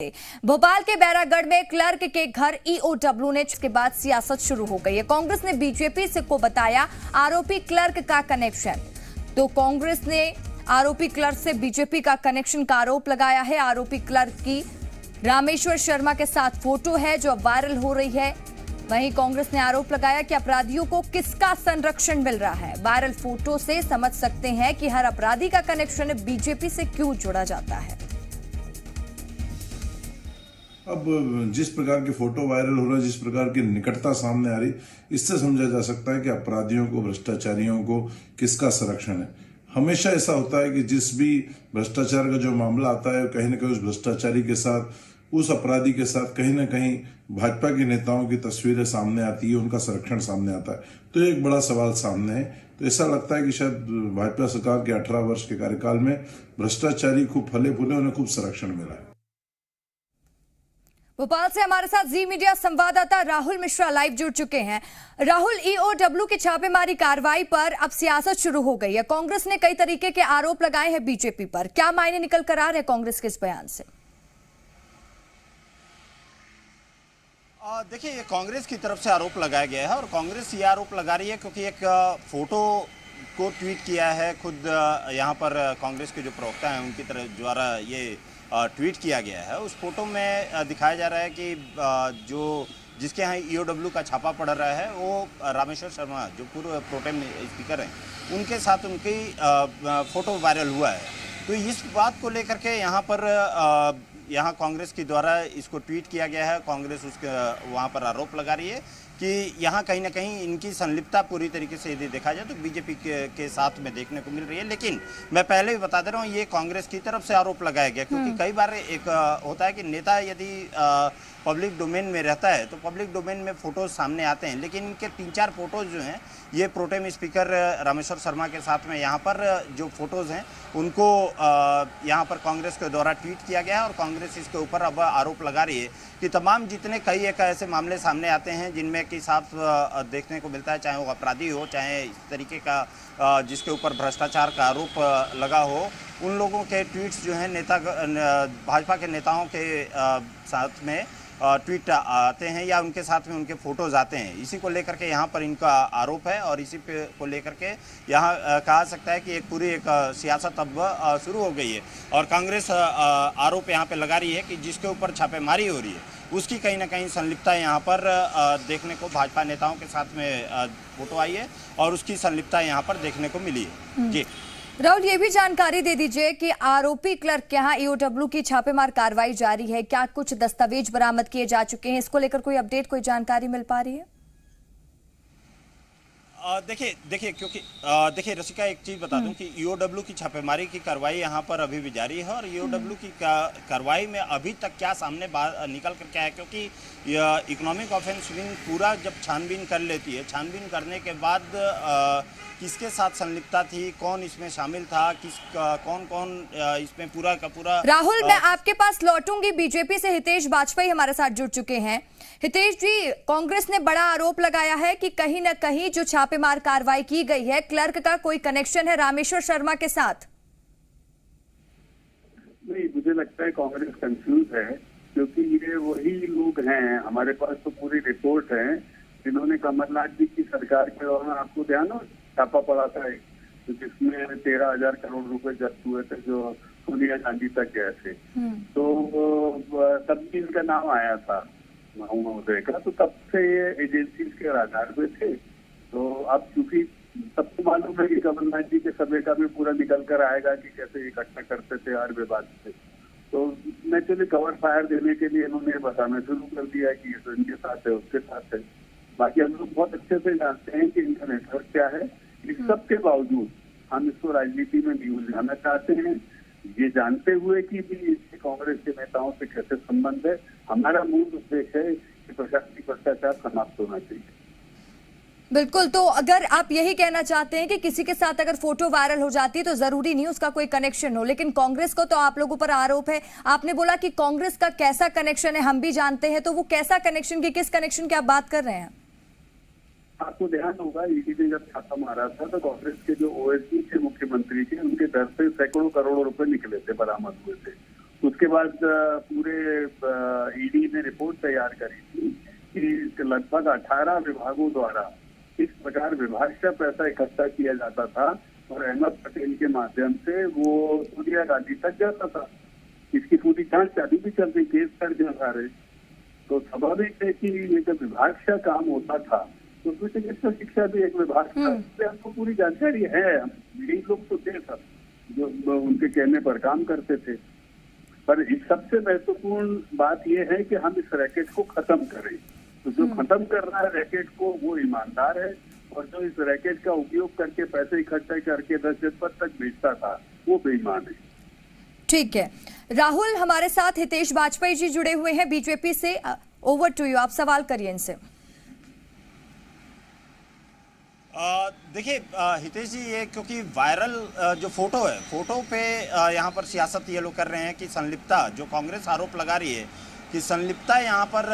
भोपाल के बैरागढ़ में क्लर्क के घर ईओडब्ल्यू ने के बाद सियासत शुरू हो गई है। कांग्रेस ने बीजेपी से को बताया आरोपी क्लर्क का कनेक्शन। तो कांग्रेस ने आरोपी क्लर्क से बीजेपी का कनेक्शन का आरोप लगाया है। आरोपी क्लर्क की रामेश्वर शर्मा के साथ फोटो है जो अब वायरल हो रही है। वहीं कांग्रेस ने आरोप लगाया कि अपराधियों को किसका संरक्षण मिल रहा है। वायरल फोटो से समझ सकते हैं कि हर अपराधी का कनेक्शन बीजेपी से क्यों जुड़ा जाता है। अब जिस प्रकार की फोटो वायरल हो रहा है, जिस प्रकार की निकटता सामने आ रही, इससे समझा जा सकता है कि अपराधियों को, भ्रष्टाचारियों को किसका संरक्षण है। हमेशा ऐसा होता है कि जिस भी भ्रष्टाचार का जो मामला आता है, कहीं ना कहीं उस भ्रष्टाचारी के साथ, उस अपराधी के साथ कहीं ना कहीं भाजपा के नेताओं की तस्वीरें सामने आती है, उनका संरक्षण सामने आता है। तो एक बड़ा सवाल सामने है। तो ऐसा लगता है कि शायद भाजपा सरकार के 18 वर्ष के कार्यकाल में भ्रष्टाचारी खूब फले फूले, उन्हें खूब संरक्षण मिला है। भोपाल से हमारे साथ जी मीडिया संवाददाता राहुल मिश्रा लाइव जुड़ चुके हैं। राहुल, ईओडब्ल्यू की छापेमारी कार्रवाई पर अब सियासत शुरू हो गई है। कांग्रेस ने कई तरीके के आरोप लगाए हैं बीजेपी पर। क्या मायने निकल कर आ रहे हैं कांग्रेस के इस बयान से? देखिए, ये कांग्रेस की तरफ से आरोप लगाया गया है और कांग्रेस ये आरोप लगा रही है क्योंकि एक फोटो को ट्वीट किया है खुद यहाँ पर कांग्रेस के जो प्रवक्ता हैं उनकी तरफ द्वारा ये ट्वीट किया गया है। उस फोटो में दिखाया जा रहा है कि जो जिसके यहाँ ईओडब्ल्यू का छापा पड़ रहा है वो रामेश्वर शर्मा जो पूर्व प्रोटेम स्पीकर हैं, उनके साथ उनकी फोटो वायरल हुआ है। तो इस बात को लेकर के यहाँ कांग्रेस के द्वारा इसको ट्वीट किया गया है। कांग्रेस उसके वहाँ पर आरोप लगा रही है कि यहाँ कहीं ना कहीं इनकी संलिप्तता पूरी तरीके से यदि देखा जाए तो बीजेपी के साथ में देखने को मिल रही है। लेकिन मैं पहले भी बता दे रहा हूँ, ये कांग्रेस की तरफ से आरोप लगाया गया क्योंकि कई बार एक होता है कि नेता यदि पब्लिक डोमेन में रहता है तो पब्लिक डोमेन में फोटोज सामने आते हैं, लेकिन इनके 3-4 फोटोज जो हैं ये प्रोटेम स्पीकर रामेश्वर शर्मा के साथ में यहाँ पर जो फोटोज़ हैं उनको यहाँ पर कांग्रेस के द्वारा ट्वीट किया गया है और कांग्रेस इसके ऊपर अब आरोप लगा रही है कि तमाम जितने कई एक ऐसे मामले सामने आते हैं जिनमें कि साफ देखने को मिलता है, चाहे वो अपराधी हो, चाहे इस तरीके का जिसके ऊपर भ्रष्टाचार का आरोप लगा हो, उन लोगों के ट्वीट्स जो हैं भाजपा के नेताओं के साथ में ट्वीट आते हैं या उनके साथ में उनके फोटोज आते हैं। इसी को लेकर के यहाँ पर इनका आरोप है और इसी पे को लेकर के यहाँ कहा सकता है कि एक पूरी सियासत अब शुरू हो गई है और कांग्रेस आरोप यहाँ पे लगा रही है कि जिसके ऊपर छापेमारी हो रही है उसकी कहीं ना कहीं संलिप्तता यहाँ पर देखने को भाजपा नेताओं के साथ में फोटो आई है और उसकी संलिप्तता यहाँ पर देखने को मिली है। जी राहुल, ये भी जानकारी दे दीजिए कि आरोपी क्लर्क के यहाँ ईओडब्ल्यू की छापेमार कार्रवाई जारी है। क्या कुछ दस्तावेज बरामद किए जा चुके हैं? इसको लेकर कोई अपडेट, कोई जानकारी मिल पा रही है? देखिए रसिका, एक चीज़ बता दूं कि ईओडब्ल्यू की छापेमारी की कार्रवाई यहाँ पर अभी भी जारी है और ईओडब्ल्यू की कार्रवाई में अभी तक क्या सामने निकल कर क्या है, क्योंकि इकोनॉमिक ऑफेंस विंग पूरा जब छानबीन कर लेती है, छानबीन करने के बाद किसके साथ संलिप्तता थी, कौन इसमें शामिल था, कौन इसमें पूरा का पूरा। राहुल, मैं आपके पास लौटूंगी। बीजेपी से हितेश बाजपेयी हमारे साथ जुड़ चुके हैं। हितेश जी, कांग्रेस ने बड़ा आरोप लगाया है कि कहीं न कहीं जो छापेमार कार्रवाई की गई है, क्लर्क का कोई कनेक्शन है रामेश्वर शर्मा के साथ। नहीं, मुझे लगता है कांग्रेस कंफ्यूज है क्योंकि ये वही लोग हैं, हमारे पास तो पूरी रिपोर्ट है, जिन्होंने कमलनाथ जी की सरकार के दौरान, आपको ध्यान हो, छापा पड़ा था तो जिसमें 13,000 करोड़ रुपए जब्त हुए थे जो सोनिया गांधी तक गए थे। तो तब भी इनका नाम आया था महोदय का, तो तब से ये एजेंसीज के आधार पे थे। तो अब चूंकि सबको मालूम है कि कमलनाथ जी के समय का भी पूरा निकल कर आएगा कि कैसे इकट्ठा करते थे हर विवाद से, तो नेचुरली कवर फायर देने के लिए इन्होंने बताना शुरू कर दिया कि ये तो इनके साथ है, उसके साथ है। बाकी हम लोग बहुत अच्छे से जानते हैं कि इनका नेटवर्क क्या है। इस सब के बावजूद हम इसको राजनीति में नहीं उलझाना चाहते हैं, ये जानते हुए कि भी इसके कांग्रेस के नेताओं से कैसे संबंध है। हमारा मूल उद्देश्य है कि प्रशासनिक भ्रष्टाचार समाप्त होना चाहिए। बिल्कुल, तो अगर आप यही कहना चाहते हैं कि किसी के साथ अगर फोटो वायरल हो जाती है तो जरूरी नहीं उसका कोई कनेक्शन हो, लेकिन कांग्रेस को तो आप लोगों पर आरोप है। आपने बोला कि कांग्रेस का कैसा कनेक्शन है हम भी जानते हैं, तो वो कैसा कनेक्शन की, किस कनेक्शन की आप बात कर रहे हैं? आपको ध्यान होगा, ईडी ने जब छापा मारा था तो कांग्रेस के जो ओएसडी थे मुख्यमंत्री के, उनके घर से सैकड़ों करोड़ों रुपए निकले थे, बरामद हुए थे। उसके बाद पूरे ईडी ने रिपोर्ट तैयार करी थी कि लगभग 18 विभागों द्वारा इस प्रकार विभाग से पैसा इकट्ठा किया जाता था और अहमद पटेल के माध्यम से वो सोनिया गांधी तक जाता था। इसकी पूरी जांच अभी भी चल रही, केस दर्ज है सारे। तो स्वाभाविक है कि ये जब विभाग का काम होता था तो उसमें चिकित्सा शिक्षा भी एक विभाग था, इसलिए हमको पूरी जानकारी है। यही लोग तो थे सब जो उनके कहने पर काम करते थे। पर इस सबसे महत्वपूर्ण बात यह है कि हम इस रैकेट को खत्म करें। तो जो खत्म कर रहा है रैकेट को वो ईमानदार है, और जो इस रैकेट का उपयोग करके पैसे इकट्ठा करके 10 जनपद तक बेचता था वो बेईमान है। ठीक है राहुल, हमारे साथ हितेश वाजपेयी जी जुड़े हुए हैं बीजेपी से। ओवर टू यू, आप सवाल करिए इनसे। देखिए हितेश जी, ये क्योंकि वायरल जो फोटो है, फोटो पे यहाँ पर सियासत ये लोग कर रहे हैं कि संलिप्तता, जो कांग्रेस आरोप लगा रही है कि संलिप्तता यहाँ पर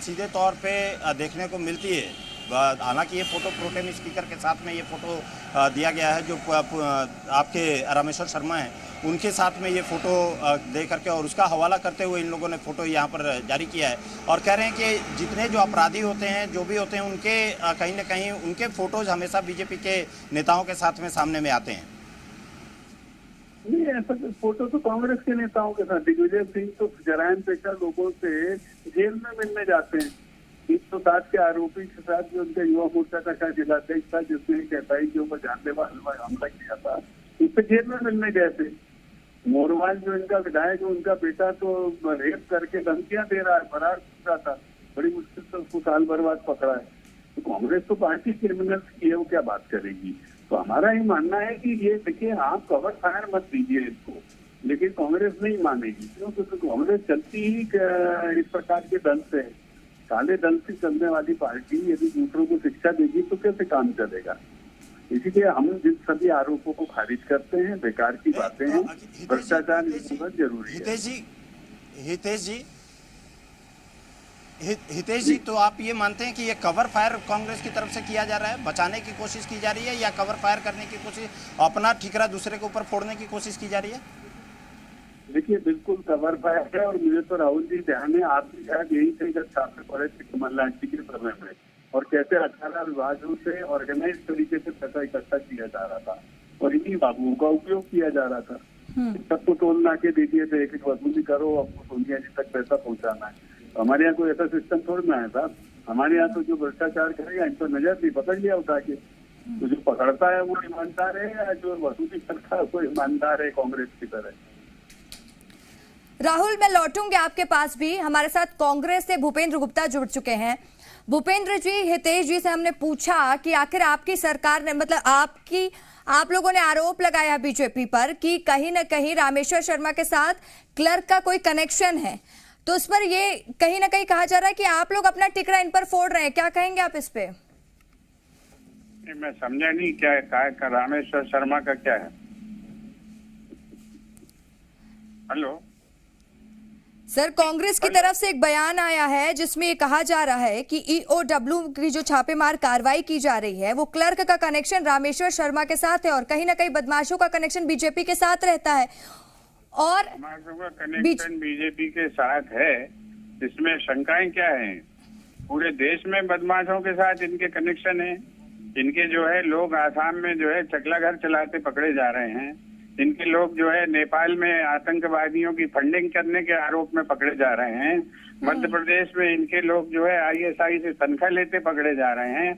सीधे तौर पे देखने को मिलती है। हालांकि ये फोटो प्रोटेम स्पीकर के साथ में ये फोटो दिया गया है, जो आपके रामेश्वर शर्मा हैं उनके साथ में ये फोटो दे करके और उसका हवाला करते हुए इन लोगों ने फोटो यहाँ पर जारी किया है और कह रहे हैं कि जितने जो अपराधी होते हैं, जो भी होते हैं, उनके कहीं ना कहीं उनके फोटोज हमेशा बीजेपी के नेताओं के साथ में सामने में आते हैं। नहीं, ऐसा फोटो तो कांग्रेस के नेताओं के साथ। दिग्विजय सिंह तो जरायम पेशा लोगों से जेल में मिलने जाते हैं। 307 के आरोपी के साथ जो उनका युवा मोर्चा का शायद जिलाध्यक्ष था, जिसने एक एसआई के ऊपर जानलेवा हमला किया था, उससे जेल में मिलने गए थे। मोरवाल जो इनका विधायक है, उनका बेटा तो रेप करके धमकियां दे रहा है, फरार रहा था, बड़ी मुश्किल से उसको साल भर बाद पकड़ा है। तो कांग्रेस तो पार्टी क्रिमिनल्स की है, वो क्या बात करेगी। तो हमारा ये मानना है कि ये देखिए, आप कवर फायर मत दीजिए इसको, लेकिन कांग्रेस नहीं मानेगी। क्यों? क्योंकि कांग्रेस चलती ही इस प्रकार के दल से, काले दल से चलने वाली पार्टी यदि दूसरों को शिक्षा देगी तो कैसे काम चलेगा। इसीलिए हम जिन सभी आरोपों को खारिज करते हैं, बेकार की बातें हैं, भ्रष्टाचार बहुत जरूरी है। हितेश जी, तो आप ये मानते हैं कि ये कवर फायर कांग्रेस की तरफ से किया जा रहा है, बचाने की कोशिश की जा रही है, या कवर फायर करने की कोशिश, अपना ठिकरा दूसरे के ऊपर फोड़ने की कोशिश की जा रही है? देखिए, बिल्कुल कवर फायर है। और मुझे तो राहुल जी ध्यान है, आप भी शायद यही थे जब छापे पड़े थे कमलनाथ जी के समय में, और कैसे 18 विभागों से ऑर्गेनाइज तरीके से पैसा इकट्ठा किया जा रहा था और इन्हीं बाबुओं का उपयोग किया जा रहा था। सबको टोल नाके दे दिए थे, एक वसूली करो, आपको सोनिया जी तक पैसा पहुंचाना है। हमारे यहाँ कोई ऐसा सिस्टम थोड़ी ना है साहब। हमारे यहाँ तो जो भ्रष्टाचार करेगा इन पर नजर नहीं, पकड़ लिया उठा के। तो जो पकड़ता है वो ईमानदार है, या जो वसूली करता है वो ईमानदार है कांग्रेस की तरह। राहुल, मैं लौटूंगी आपके पास भी। हमारे साथ कांग्रेस से भूपेंद्र गुप्ता जुड़ चुके हैं। भूपेंद्र जी, हितेश जी से हमने पूछा कि आखिर आपकी सरकार ने, मतलब आप लोगों ने आरोप लगाया बीजेपी पर कि कहीं ना कहीं रामेश्वर शर्मा के साथ क्लर्क का कोई कनेक्शन है, तो उस पर ये कहीं ना कहीं कहा जा रहा है कि आप लोग अपना टिकरा इन पर फोड़ रहे हैं। क्या कहेंगे आप इस पे? मैं समझा नहीं, क्या रामेश्वर शर्मा का क्या है? हेलो सर, कांग्रेस की तरफ से एक बयान आया है जिसमें ये कहा जा रहा है कि ईओडब्ल्यू की जो छापेमार कार्रवाई की जा रही है वो क्लर्क का कनेक्शन रामेश्वर शर्मा के साथ है और कहीं ना कहीं बदमाशों का कनेक्शन बीजेपी के साथ रहता है। और कनेक्शन बीजेपी के साथ है, इसमें शंकाएं क्या हैं? पूरे देश में बदमाशों के साथ इनके कनेक्शन है। इनके जो है लोग आसाम में जो है चकला घर चलाते पकड़े जा रहे हैं। इनके लोग जो है नेपाल में आतंकवादियों की फंडिंग करने के आरोप में पकड़े जा रहे हैं। मध्य प्रदेश में इनके लोग जो है आईएसआई से तनख्वाह लेते पकड़े जा रहे हैं।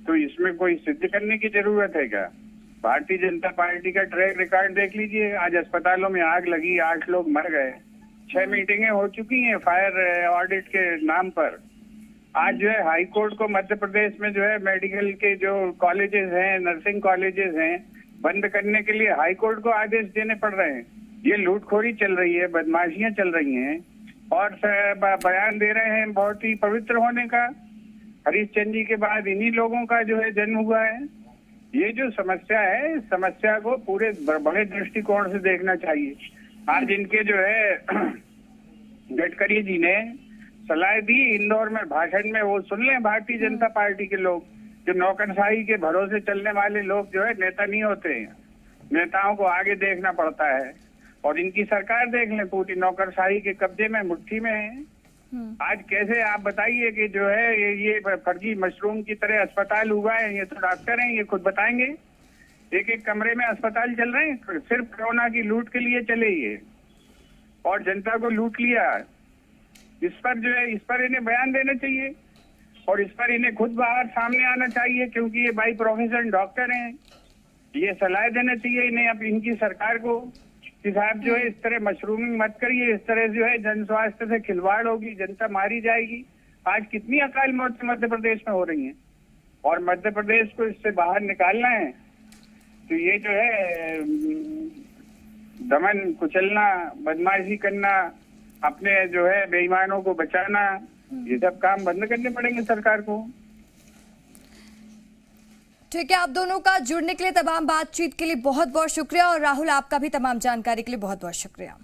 तो इसमें कोई सिद्ध करने की जरूरत है क्या? भारतीय जनता पार्टी का ट्रैक रिकॉर्ड देख लीजिए। आज अस्पतालों में आग लगी, 8 लोग मर गए, 6 मीटिंगें हो चुकी हैं फायर ऑडिट के नाम पर। आज जो है हाई कोर्ट को मध्य प्रदेश में जो है मेडिकल के जो कॉलेजेस हैं, नर्सिंग कॉलेजेस हैं, बंद करने के लिए हाई कोर्ट को आदेश देने पड़ रहे हैं। ये लूटखोरी चल रही है, बदमाशियां चल रही हैं और बयान दे रहे हैं बहुत ही पवित्र होने का। हरीशचंद्र जी के बाद इन्हीं लोगों का जो है जन्म हुआ है। ये जो समस्या है, इस समस्या को पूरे बड़े दृष्टिकोण से देखना चाहिए। आज इनके जो है गडकरी जी ने सलाह दी इंदौर में भाषण में, वो सुन लें भारतीय जनता पार्टी के लोग। जो नौकरशाही के भरोसे चलने वाले लोग जो है नेता नहीं होते हैं, नेताओं को आगे देखना पड़ता है। और इनकी सरकार देख लें, पूरी नौकरशाही के कब्जे में, मुट्ठी में है। आज कैसे आप बताइए कि जो है ये फर्जी मशरूम की तरह अस्पताल हुआ है, ये तो डॉक्टर हैं, ये खुद बताएंगे। एक एक कमरे में अस्पताल चल रहे हैं, सिर्फ कोरोना की लूट के लिए चले ये, और जनता को लूट लिया। इस पर जो है, इस पर इन्हें बयान देना चाहिए और इस पर इन्हें खुद बाहर सामने आना चाहिए, क्योंकि ये बाई प्रोफेशन डॉक्टर हैं। ये सलाह देना चाहिए इन्हें, अब इनकी सरकार को, कि साहब जो है इस तरह मशरूमिंग मत करिए, इस तरह जो है जन स्वास्थ्य से खिलवाड़ होगी, जनता मारी जाएगी। आज कितनी अकाल मौतें मध्य प्रदेश में हो रही हैं, और मध्य प्रदेश को इससे बाहर निकालना है तो ये जो है दमन कुचलना, बदमाशी करना, अपने जो है बेईमानों को बचाना, ये सब काम बंद करने पड़ेंगे सरकार को। ठीक है, आप दोनों का जुड़ने के लिए, तमाम बातचीत के लिए बहुत बहुत शुक्रिया, और राहुल आपका भी तमाम जानकारी के लिए बहुत बहुत शुक्रिया।